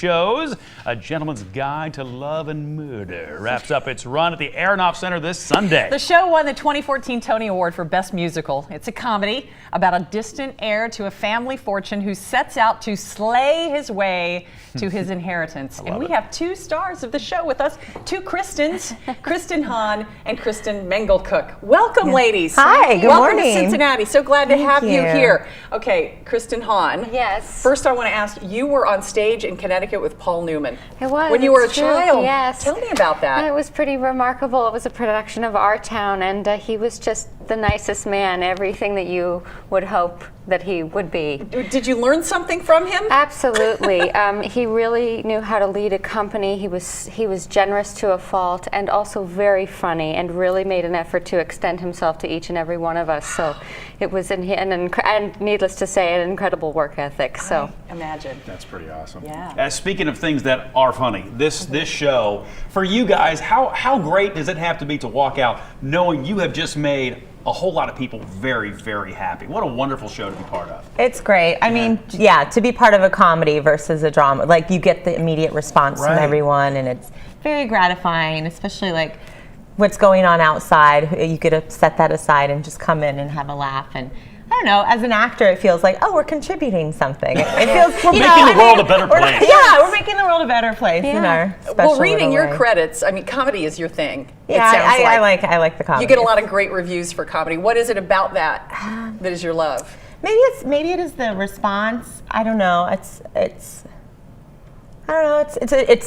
shows. A Gentleman's Guide to Love and Murder wraps up its run at the Aronoff Center this Sunday. The show won the 2014 Tony Award for Best Musical. It's a comedy about a distant heir to a family fortune who sets out to slay his way to his inheritance. And we have two stars of the show with us, two Kristens, Kristen Hahn and Kristen Mengelkoch. Welcome, ladies. Hi, good Welcome morning. to Cincinnati. So glad to have you here. Okay, Kristen Hahn. Yes. First, I want to ask, you were on stage in Connecticut with Paul Newman. It was. When you were a It's true, child. yes. Tell me about that. It was pretty remarkable. It was a production of Our Town, and he was just the nicest man, everything that you would hope that he would be. Did you learn something from him? Absolutely. He really knew how to lead a company. He was generous to a fault, and also very funny, and really made an effort to extend himself to each and every one of us. So it was and needless to say, an incredible work ethic. So imagine. That's pretty awesome. Yeah. Speaking of things that are funny, this show, for you guys, how great does it have to be to walk out knowing you have just made a whole lot of people very, very happy? What a wonderful show to be part of. It's great. I mean, yeah, to be part of a comedy versus a drama, like you get the immediate response from everyone, and it's very gratifying, especially like what's going on outside. You get to set that aside and just come in and have a laugh. And I don't know, as an actor, it feels like, oh, we're contributing something. It feels, we're making the world a better place. Yeah, we're making the world a better place in our special Well, reading your way. credits, I mean, comedy is your thing. Yeah, it sounds I like the comedy. You get a lot of great reviews for comedy. What is it about that that is your love? Maybe it is the response. I don't know. It's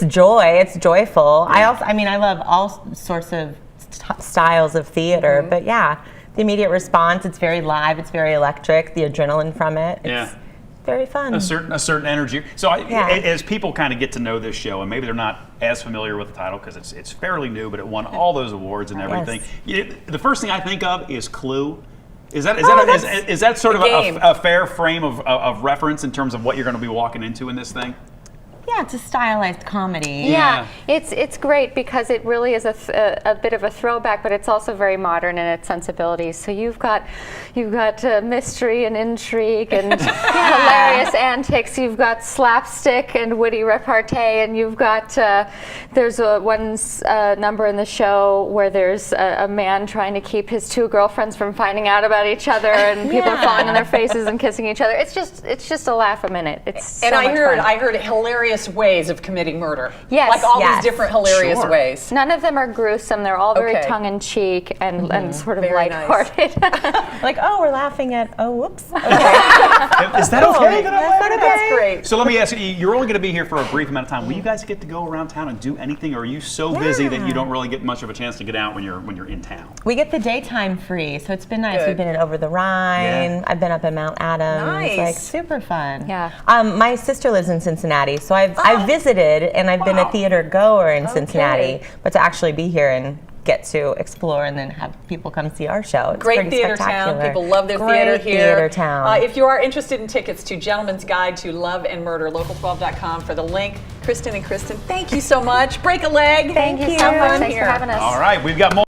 joy. It's joyful. Yeah. I love all sorts of styles of theater, but yeah, the immediate response. It's very live. It's very electric. The adrenaline from it. It's very fun. A certain energy. So as people kind of get to know this show, and maybe they're not as familiar with the title because it's fairly new, but it won all those awards and everything. The first thing I think of is Clue. Is that sort of a fair frame of reference in terms of what you're going to be walking into in this thing? Yeah, it's a stylized comedy. Yeah, it's great because it really is a bit of a throwback, but it's also very modern in its sensibilities. So you've got mystery and intrigue and hilarious antics. You've got slapstick and witty repartee, and you've got there's one number in the show where there's a man trying to keep his two girlfriends from finding out about each other, and people are falling on their faces and kissing each other. It's just a laugh a minute. It's and so much fun. I heard hilarious ways of committing murder. Yes. Like all these different hilarious ways. None of them are gruesome. They're all very tongue-in-cheek and sort of Very lighthearted. Like, oh, we're laughing at, oh, whoops. Okay. Is that okay? That's great. So let me ask you, you're only going to be here for a brief amount of time. Will you guys get to go around town and do anything, or are you so busy that you don't really get much of a chance to get out when you're in town? We get the daytime free, so it's been nice. Good. We've been in Over the Rhine. I've been up in Mount Adams. Nice. Like, super fun. Yeah. My sister lives in Cincinnati, so I've visited, and I've been a theater goer in Cincinnati, but to actually be here and get to explore and then have people come see our show. It's Great pretty theater town. spectacular. People love their Great theater here. Theater town. If you are interested in tickets to Gentleman's Guide to Love and Murder, local12.com for the link. Kristen and Kristen, thank you so much. Break a leg. Thank you so much. Thanks for having us. All right, we've got more.